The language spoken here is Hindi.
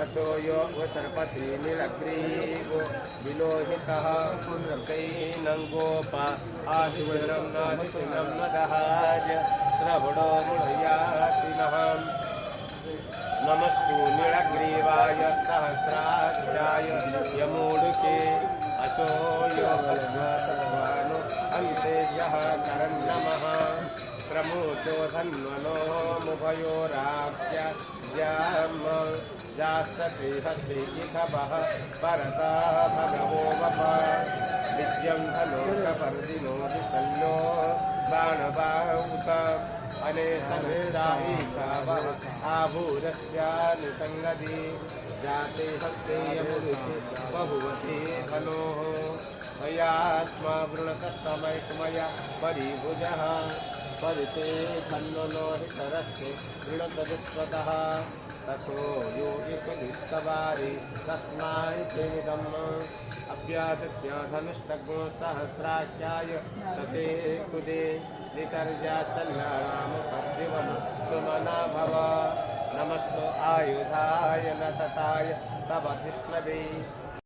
असो यो सर्पति नीलग्रीवो विलोहितः पुनर्कैनं गोप आशुवरं नादिनं नदहाज श्रवणो मुळयातिनः नमस्तु नीलग्रीवाय सहस्राक्षाय यमूढके असो यो भगवानो अन्तेजः करन्नमः प्रमोचो धन्वनो मुभयोराख्य ज्याम जास्तते हस्ते इखभः परता भगवो वप विद्यं धनोकपर्दिनो विशल्यो बाणबाहुत अनेसनस्ताहीकावः आभूरस्यानुसङ्गति जाते हस्ते यमुरुचे बहुवते धनोः मयात्मा वृणतस्तमैकमया परिभुजः परिते खन्नो हितरस्ते वृणतविश्वतः तथो यो एकविस्तवारि तस्मै तेदम् अभ्यासत्याधनुष्टगो सहस्राख्याय तते कुदे नितर्जासन्नाम पश्चिमन सुमना भव नमस्तो आयुधाय नतताय तव विष्णवे